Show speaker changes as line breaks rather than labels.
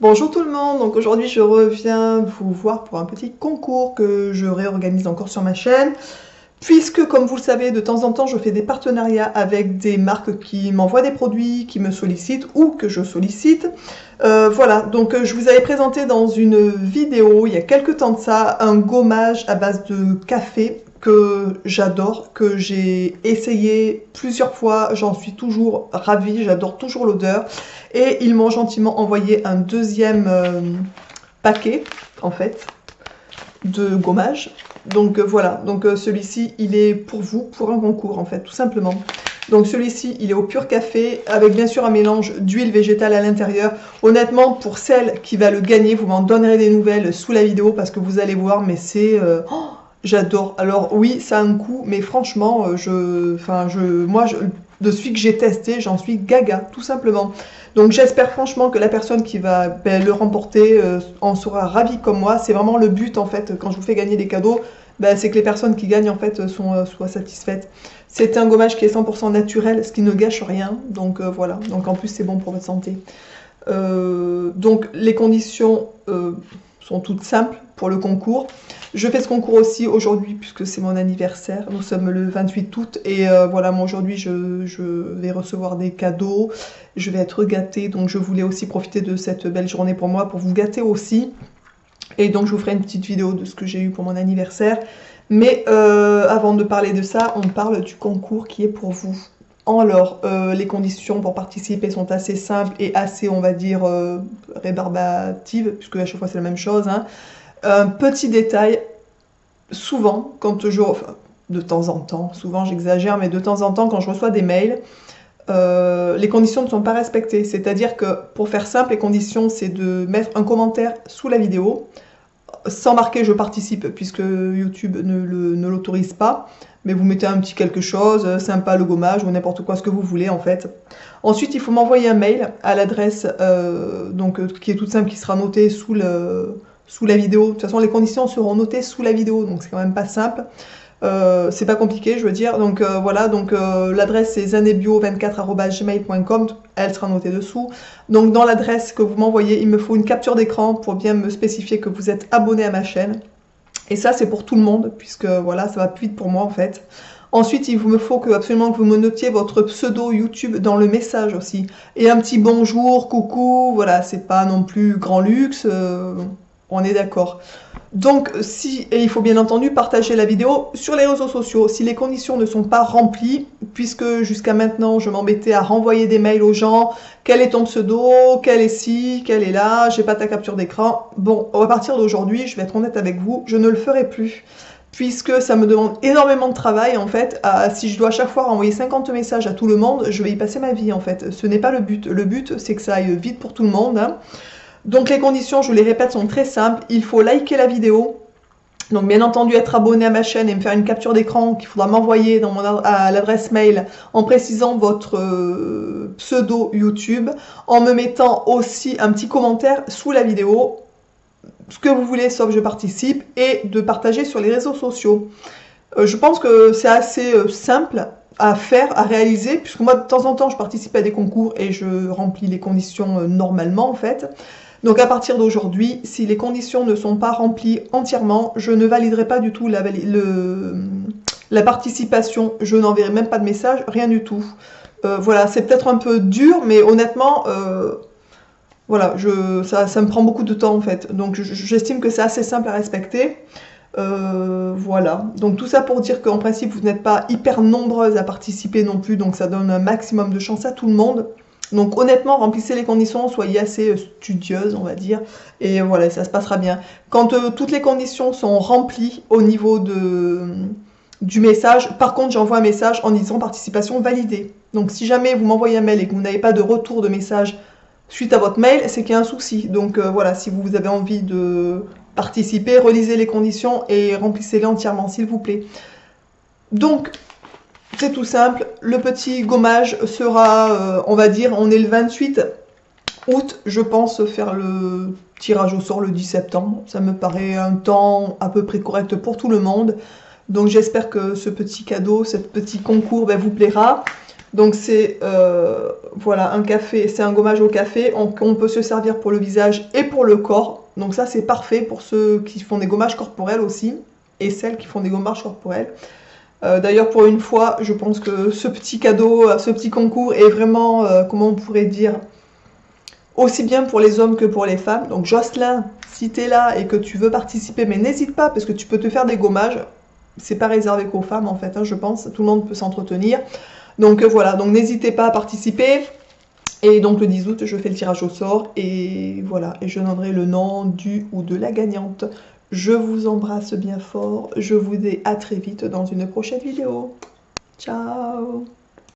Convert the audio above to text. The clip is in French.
Bonjour tout le monde, donc aujourd'hui je reviens vous voir pour un petit concours que je réorganise encore sur ma chaîne. Puisque comme vous le savez, de temps en temps je fais des partenariats avec des marques qui m'envoient des produits, qui me sollicitent ou que je sollicite. Voilà, donc je vous avais présenté dans une vidéo il y a quelques temps de ça un gommage à base de café que j'adore, que j'ai essayé plusieurs fois, j'en suis toujours ravie, j'adore toujours l'odeur. Et ils m'ont gentiment envoyé un deuxième paquet, en fait, de gommage. Donc voilà, donc celui-ci, il est pour vous, pour un concours, en fait, tout simplement. Donc celui-ci, il est au pur café, avec bien sûr un mélange d'huile végétale à l'intérieur. Honnêtement, pour celle qui va le gagner, vous m'en donnerez des nouvelles sous la vidéo, parce que vous allez voir, mais c'est... j'adore. Alors oui, ça a un coût, mais franchement, de celui que j'ai testé, j'en suis gaga, tout simplement. Donc j'espère franchement que la personne qui va le remporter en sera ravie comme moi. C'est vraiment le but en fait, quand je vous fais gagner des cadeaux, c'est que les personnes qui gagnent en fait soient satisfaites. C'est un gommage qui est 100% naturel, ce qui ne gâche rien. Donc voilà, donc en plus c'est bon pour votre santé. Donc les conditions sont toutes simples pour le concours. Je fais ce concours aussi aujourd'hui puisque c'est mon anniversaire. Nous sommes le 28 août et voilà, moi aujourd'hui je vais recevoir des cadeaux, je vais être gâtée, donc je voulais aussi profiter de cette belle journée pour moi, pour vous gâter aussi. Et donc je vous ferai une petite vidéo de ce que j'ai eu pour mon anniversaire. Mais avant de parler de ça, on parle du concours qui est pour vous. Alors, les conditions pour participer sont assez simples et assez, on va dire, rébarbatives, puisque à chaque fois c'est la même chose, hein. Un petit détail, souvent, enfin, de temps en temps, souvent j'exagère, mais de temps en temps, quand je reçois des mails, les conditions ne sont pas respectées. C'est-à-dire que, pour faire simple, les conditions, c'est de mettre un commentaire sous la vidéo, sans marquer je participe, puisque YouTube ne l'autorise pas, mais vous mettez un petit quelque chose, sympa le gommage, ou n'importe quoi, ce que vous voulez en fait. Ensuite, il faut m'envoyer un mail à l'adresse qui est toute simple, qui sera notée sous la vidéo. De toute façon, les conditions seront notées sous la vidéo, donc c'est quand même pas simple. C'est pas compliqué, je veux dire. Donc voilà, donc l'adresse c'est zanebio24@gmail.com, elle sera notée dessous. Donc dans l'adresse que vous m'envoyez, il me faut une capture d'écran pour bien me spécifier que vous êtes abonné à ma chaîne. Et ça c'est pour tout le monde, puisque voilà, ça va plus vite pour moi en fait. Ensuite, il me faut absolument que vous me notiez votre pseudo YouTube dans le message aussi. Et un petit bonjour, coucou, voilà, c'est pas non plus grand luxe, on est d'accord. Donc, et il faut bien entendu partager la vidéo sur les réseaux sociaux. Si les conditions ne sont pas remplies, puisque jusqu'à maintenant je m'embêtais à renvoyer des mails aux gens, quel est ton pseudo, quel est ci, quel est là, j'ai pas ta capture d'écran. Bon, à partir d'aujourd'hui, je vais être honnête avec vous, je ne le ferai plus. Puisque ça me demande énormément de travail en fait, si je dois à chaque fois renvoyer 50 messages à tout le monde, je vais y passer ma vie en fait. Ce n'est pas le but. Le but, c'est que ça aille vite pour tout le monde, hein. Donc les conditions, je les répète, sont très simples. Il faut liker la vidéo. Donc bien entendu être abonné à ma chaîne et me faire une capture d'écran qu'il faudra m'envoyer à l'adresse mail en précisant votre pseudo YouTube, en me mettant aussi un petit commentaire sous la vidéo, ce que vous voulez sauf je participe, et de partager sur les réseaux sociaux. Je pense que c'est assez simple à faire, à réaliser, puisque moi de temps en temps je participe à des concours et je remplis les conditions normalement en fait. Donc à partir d'aujourd'hui, si les conditions ne sont pas remplies entièrement, je ne validerai pas du tout la participation, je n'enverrai même pas de message, rien du tout. Voilà, c'est peut-être un peu dur, mais honnêtement, voilà, ça me prend beaucoup de temps en fait. Donc j'estime que c'est assez simple à respecter. Voilà, donc tout ça pour dire qu'en principe vous n'êtes pas hyper nombreuses à participer non plus, donc ça donne un maximum de chance à tout le monde. Donc honnêtement, remplissez les conditions, soyez assez studieuse, on va dire, et voilà, ça se passera bien. Quand toutes les conditions sont remplies au niveau du message, par contre j'envoie un message en disant participation validée. Donc si jamais vous m'envoyez un mail et que vous n'avez pas de retour de message suite à votre mail, c'est qu'il y a un souci. Donc voilà, si vous avez envie de participer, relisez les conditions et remplissez-les entièrement, s'il vous plaît. Donc, c'est tout simple. Le petit gommage sera, on va dire, on est le 28 août. Je pense faire le tirage au sort le 10 septembre. Ça me paraît un temps à peu près correct pour tout le monde. Donc, j'espère que ce petit cadeau, ce petit concours vous plaira. Donc c'est voilà, un café, c'est un gommage au café. On peut se servir pour le visage et pour le corps. Donc ça c'est parfait pour ceux qui font des gommages corporels aussi. Et celles qui font des gommages corporels. D'ailleurs pour une fois, je pense que ce petit cadeau, ce petit concours est vraiment, comment on pourrait dire, aussi bien pour les hommes que pour les femmes. Donc Jocelyn, si tu es là et que tu veux participer, mais n'hésite pas parce que tu peux te faire des gommages. C'est pas réservé qu'aux femmes en fait, hein, je pense. Tout le monde peut s'entretenir. Donc voilà, donc n'hésitez pas à participer. Et donc le 10 août, je fais le tirage au sort. Et voilà, et je donnerai le nom du ou de la gagnante. Je vous embrasse bien fort. Je vous dis à très vite dans une prochaine vidéo. Ciao!